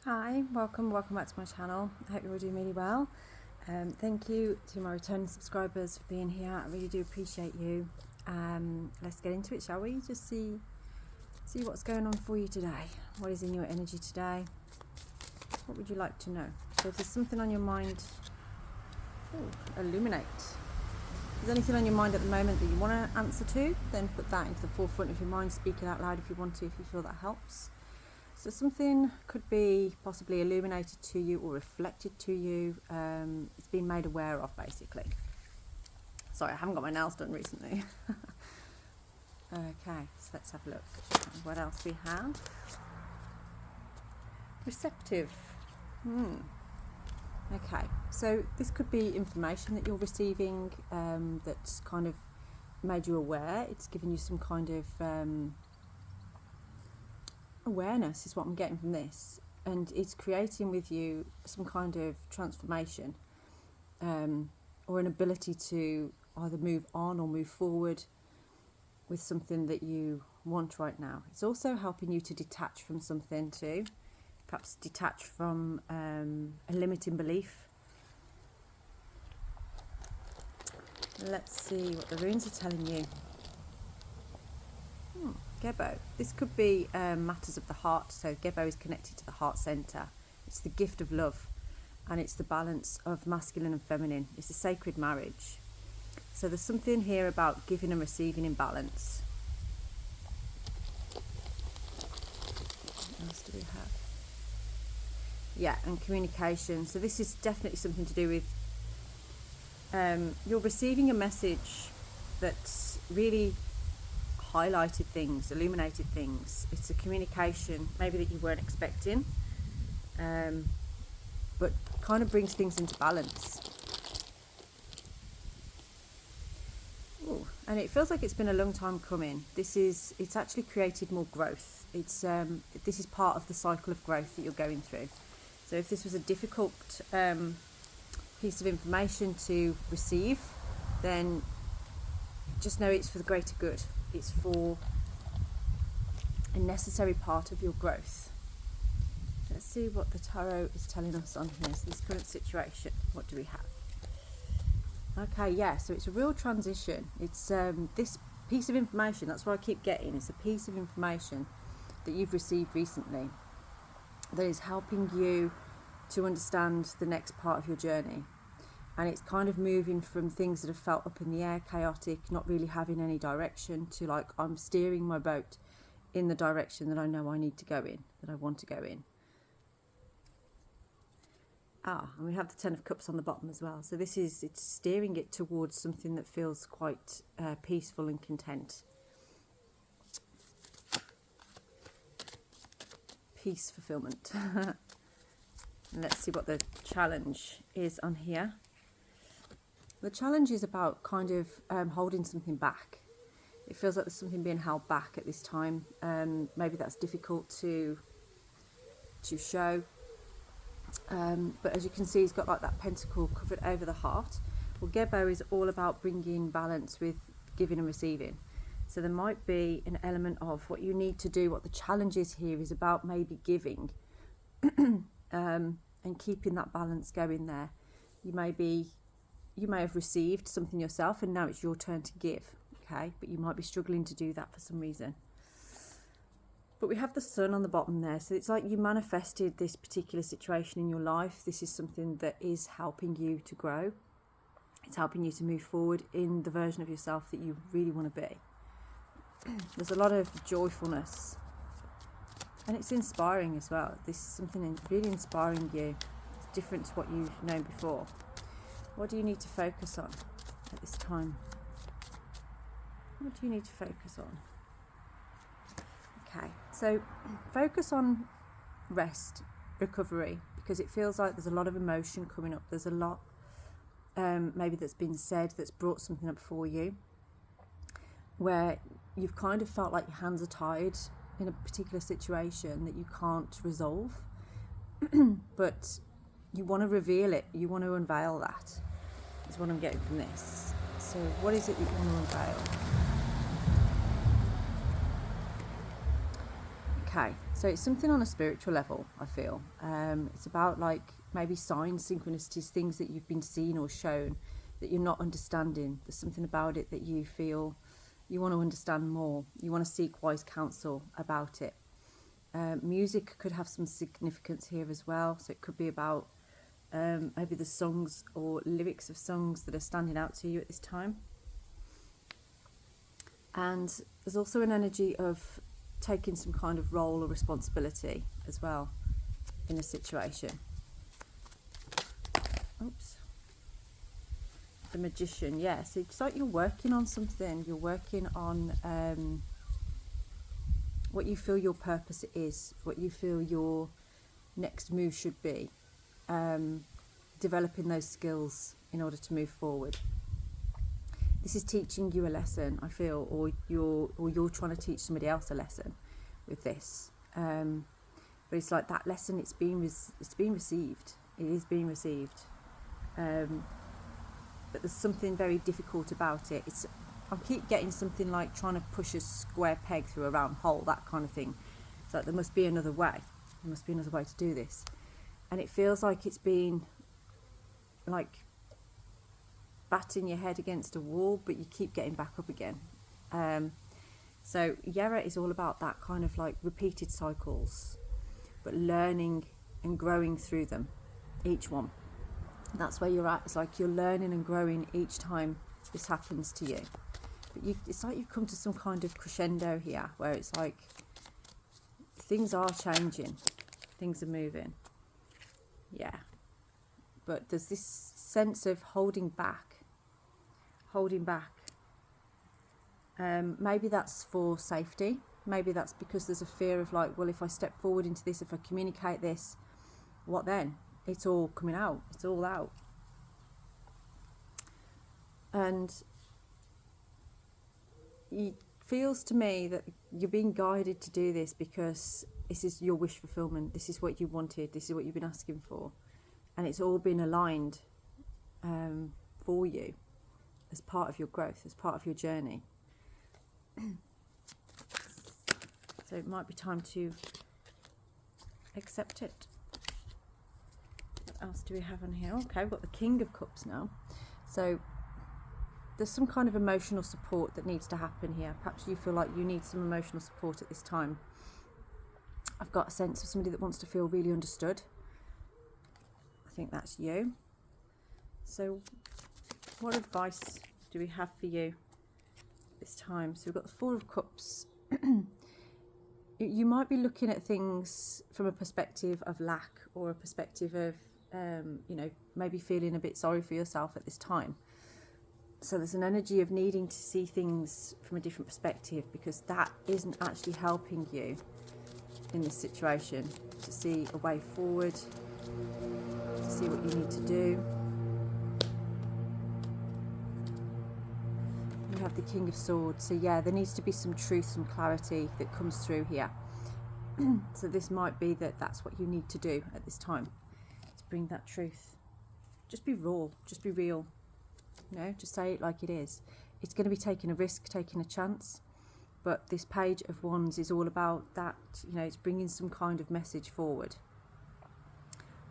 Hi, welcome back to my channel. I hope you're all doing really well. Thank you to my returning subscribers for being here. I really do appreciate you. Let's get into it, shall we? Just see what's going on for you today. What is in your energy today? What would you like to know? So if there's something on your mind, illuminate. If there's anything on your mind at the moment that you want to answer to, then put that into the forefront of your mind. Speak it out loud if you want to, if you feel that helps. So something could be possibly illuminated to you or reflected to you. It's been made aware of, basically. Sorry, I haven't got my nails done recently. Okay, so let's have a look. What else we have? Receptive. Okay, so this could be information that you're receiving that's kind of made you aware. It's given you some kind of awareness is what I'm getting from this, and it's creating with you some kind of transformation or an ability to either move on or move forward with something that you want right now. It's also helping you to detach from something too, perhaps detach from a limiting belief. Let's see what the runes are telling you. Gebo. This could be matters of the heart. So Gebo is connected to the heart center. It's the gift of love, and it's the balance of masculine and feminine. It's a sacred marriage. So there's something here about giving and receiving in balance. What else do we have? Yeah, and communication. So this is definitely something to do with you're receiving a message that's really highlighted things, illuminated things. It's a communication maybe that you weren't expecting, but kind of brings things into balance. Ooh, and it feels like it's been a long time coming. It's actually created more growth. This is part of the cycle of growth that you're going through. So if this was a difficult piece of information to receive, then just know it's for the greater good. It's for a necessary part of your growth. Let's see what the tarot is telling us on here. So this current situation, what do we have? Okay, yeah, so it's a real transition. It's this piece of information, that's what I keep getting. It's a piece of information that you've received recently that is helping you to understand the next part of your journey. And it's kind of moving from things that have felt up in the air, chaotic, not really having any direction, to like, I'm steering my boat in the direction that I know I need to go in, that I want to go in. And we have the Ten of Cups on the bottom as well. So it's steering it towards something that feels quite peaceful and content. Peace, fulfillment. Let's see what the challenge is on here. The challenge is about kind of holding something back. It feels like there's something being held back at this time. Maybe that's difficult to show. But as you can see, he's got like that pentacle covered over the heart. Well, Gebo is all about bringing balance with giving and receiving. So there might be an element of what you need to do, what the challenge is here is about maybe giving and keeping that balance going there. You may have received something yourself and now it's your turn to give, okay? But you might be struggling to do that for some reason. But we have the sun on the bottom there, so it's like you manifested this particular situation in your life. This is something that is helping you to grow. It's helping you to move forward in the version of yourself that you really want to be. There's a lot of joyfulness, and it's inspiring as well. This is something really inspiring you. It's different to what you've known before. What do you need to focus on at this time? What do you need to focus on? Okay, so focus on rest, recovery, because it feels like there's a lot of emotion coming up. There's a lot maybe that's been said that's brought something up for you, where you've kind of felt like your hands are tied in a particular situation that you can't resolve, but you want to reveal it, you want to unveil that, is what I'm getting from this. So what is it that you want to unveil? Okay, so it's something on a spiritual level, I feel. It's about like maybe signs, synchronicities, things that you've been seen or shown that you're not understanding. There's something about it that you feel you want to understand more. You want to seek wise counsel about it. Music could have some significance here as well. So it could be about maybe the songs or lyrics of songs that are standing out to you at this time. And there's also an energy of taking some kind of role or responsibility as well in a situation. Oops. The Magician, yeah. So it's like you're working on something. You're working on what you feel your purpose is, what you feel your next move should be. Developing those skills in order to move forward. This is teaching you a lesson, I feel, or you're trying to teach somebody else a lesson with this. But it's like that lesson, it's being received. It is being received. But there's something very difficult about it. I keep getting something like trying to push a square peg through a round hole, that kind of thing. It's like there must be another way. There must be another way to do this. And it feels like it's been like batting your head against a wall, but you keep getting back up again. So Wyrd is all about that kind of like repeated cycles, but learning and growing through them, each one. That's where you're at. It's like you're learning and growing each time this happens to you. But it's like you've come to some kind of crescendo here, where it's like things are changing, things are moving. Yeah. But there's this sense of holding back. Maybe that's for safety. Maybe that's because there's a fear of like, well, if I step forward into this, if I communicate this, what then? It's all coming out. It's all out. And it feels to me that you're being guided to do this because this is your wish fulfillment. This is what you wanted. This is what you've been asking for. And it's all been aligned for you as part of your growth, as part of your journey. So it might be time to accept it. What else do we have on here? Okay, we've got the King of Cups now. So there's some kind of emotional support that needs to happen here. Perhaps you feel like you need some emotional support at this time. I've got a sense of somebody that wants to feel really understood. I think that's you. So what advice do we have for you this time? So we've got the Four of Cups. You might be looking at things from a perspective of lack, or a perspective of, maybe feeling a bit sorry for yourself at this time. So there's an energy of needing to see things from a different perspective, because that isn't actually helping you in this situation, to see a way forward, to see what you need to do. We have the King of Swords. So yeah, there needs to be some truth, some clarity that comes through here. So this might be that that's what you need to do at this time, to bring that truth. Just be raw, just be real. Just say it like it is. It's going to be taking a risk, taking a chance. But this Page of Wands is all about that, it's bringing some kind of message forward.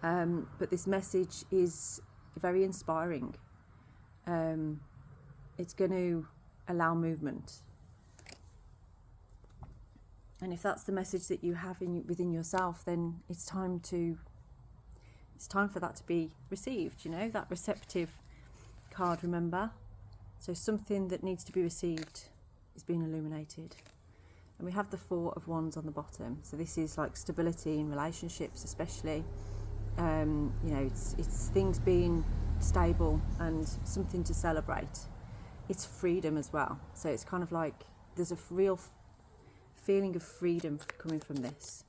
But this message is very inspiring. It's going to allow movement. And if that's the message that you have within yourself, then it's time for that to be received, that receptive card, remember? So something that needs to be received is being illuminated. And we have the Four of Wands on the bottom. So this is like stability in relationships, especially. It's things being stable and something to celebrate. It's freedom as well. So it's kind of like there's a real feeling of freedom coming from this.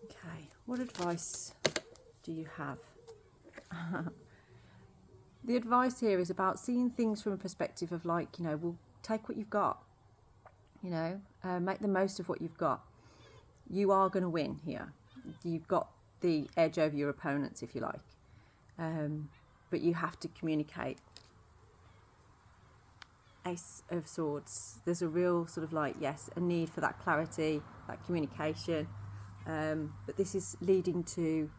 Okay, what advice do you have? The advice here is about seeing things from a perspective of like, well, take what you've got, make the most of what you've got. You are going to win here. You've got the edge over your opponents, if you like. But you have to communicate Ace of Swords. There's a real sort of like, yes, a need for that clarity, that communication. But this is leading to,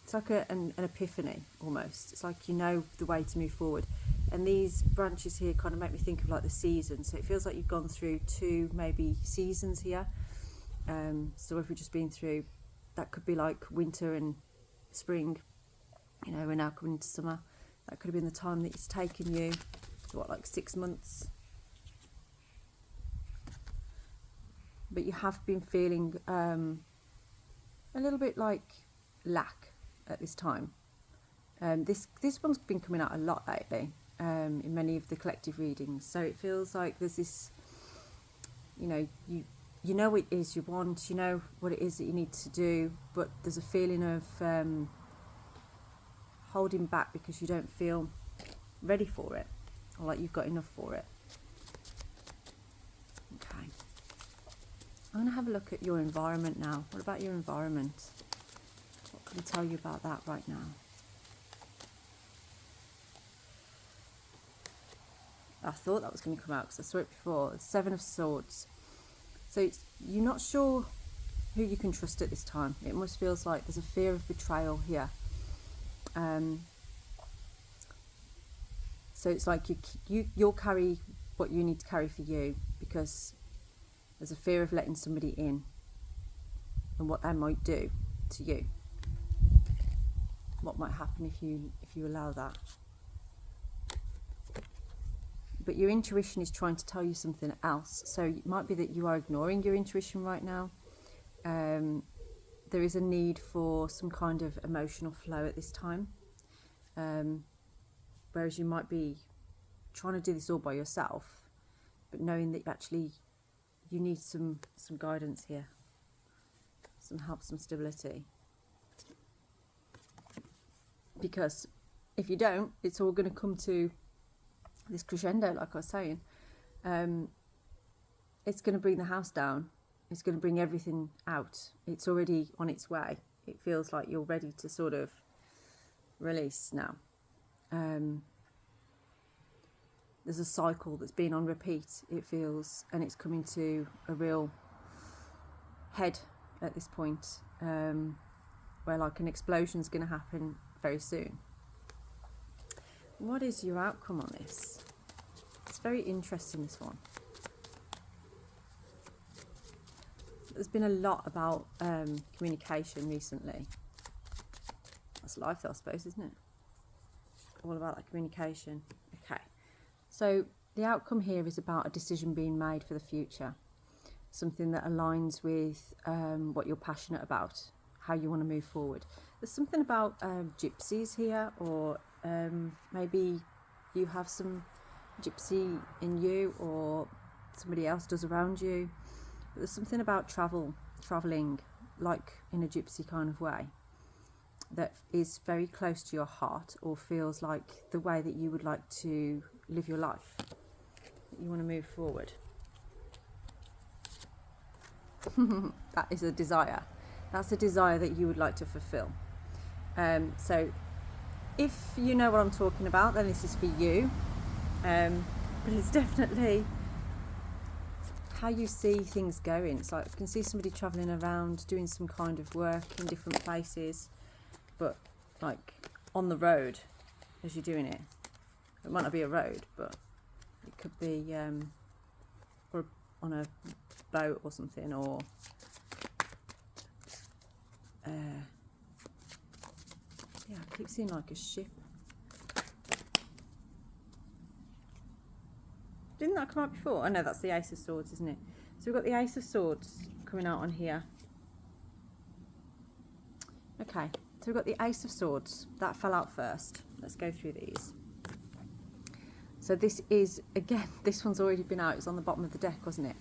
it's like an epiphany almost. It's like you know the way to move forward. And these branches here kind of make me think of like the seasons. So it feels like you've gone through 2 maybe seasons here. So if we've just been through, that could be like winter and spring. You know, we're now coming into summer. That could have been the time that it's taken you, what, like 6 months. But you have been feeling a little bit like lack at this time. This one's been coming out a lot lately in many of the collective readings. So it feels like there's this, you know, you know what it is you want, you know what it is that you need to do, but there's a feeling of holding back because you don't feel ready for it, or like you've got enough for it. Okay. I'm going to have a look at your environment now. What about your environment? What can I tell you about that right now? I thought that was going to come out because I saw it before. 7 of Swords. So you're not sure who you can trust at this time. It almost feels like there's a fear of betrayal here. So it's like you'll carry what you need to carry for you, because there's a fear of letting somebody in and what they might do to you. What might happen if you allow that. But your intuition is trying to tell you something else. So it might be that you are ignoring your intuition right now. There is a need for some kind of emotional flow at this time. Whereas you might be trying to do this all by yourself, but knowing that actually you need some guidance here, some help, some stability. Because if you don't, it's all going to come to this crescendo, like I was saying. It's going to bring the house down. It's going to bring everything out. It's already on its way. It feels like you're ready to sort of release now. There's a cycle that's been on repeat, it feels, and it's coming to a real head at this point, where like an explosion's going to happen very soon. What is your outcome on this? It's very interesting, this one. There's been a lot about communication recently. That's life, I suppose, isn't it? All about that communication. Okay. So the outcome here is about a decision being made for the future. Something that aligns with what you're passionate about, how you want to move forward. There's something about gypsies here, or maybe you have some gypsy in you, or somebody else does around you. But there's something about travelling like in a gypsy kind of way that is very close to your heart, or feels like the way that you would like to live your life, that you want to move forward. That is a desire. That's a desire that you would like to fulfill. So if you know what I'm talking about, then this is for you. But it's definitely how you see things going. It's like I can see somebody travelling around doing some kind of work in different places, but like on the road as you're doing it. It might not be a road, but it could be or on a boat or something, or yeah, I keep seeing like a ship. Didn't that come out before? Oh no, that's the Ace of Swords, isn't it? So we've got the Ace of Swords coming out on here. Okay, so we've got the Ace of Swords. That fell out first. Let's go through these. So this is, again, this one's already been out. It was on the bottom of the deck, wasn't it?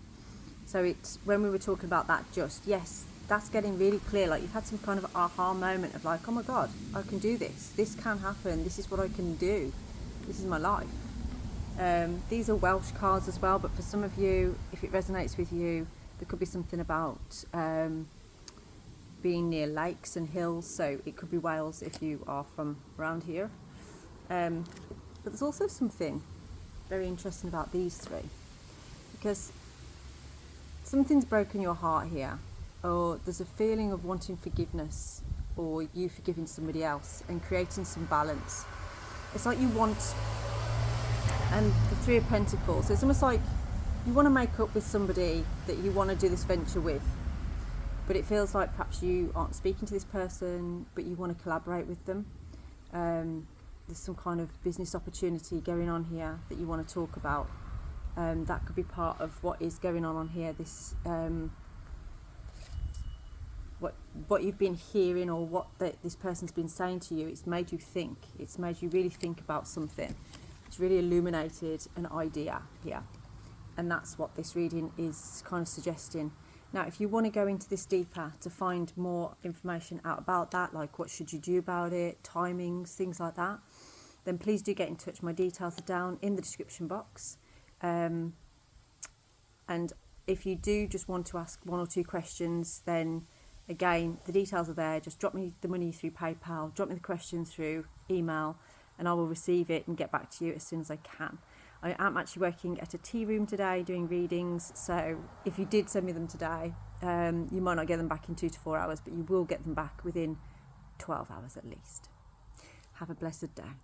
So it's, when we were talking about that just, yes, that's getting really clear. Like you've had some kind of aha moment of like, oh my God, I can do this. This can happen. This is what I can do. This is my life. These are Welsh cards as well, but for some of you, if it resonates with you, there could be something about being near lakes and hills. So it could be Wales if you are from around here. But there's also something very interesting about these three, because something's broken your heart here, or there's a feeling of wanting forgiveness, or you forgiving somebody else and creating some balance. It's like you want, and the Three of Pentacles, it's almost like you want to make up with somebody that you want to do this venture with, but it feels like perhaps you aren't speaking to this person, but you want to collaborate with them. There's some kind of business opportunity going on here that you want to talk about. That could be part of what is going on here. This what you've been hearing, or what this person's been saying to you. It's made you think. It's made you really think about something. It's really illuminated an idea here, and that's what this reading is kind of suggesting. Now, if you want to go into this deeper to find more information out about that, like what should you do about it, timings, things like that, then please do get in touch. My details are down in the description box. And if you do just want to ask 1 or 2 questions, then again, the details are there. Just drop me the money through PayPal, drop me the questions through email, and I will receive it and get back to you as soon as I can. I am actually working at a tea room today doing readings, so if you did send me them today, you might not get them back in 2 to 4 hours, but you will get them back within 12 hours at least. Have a blessed day.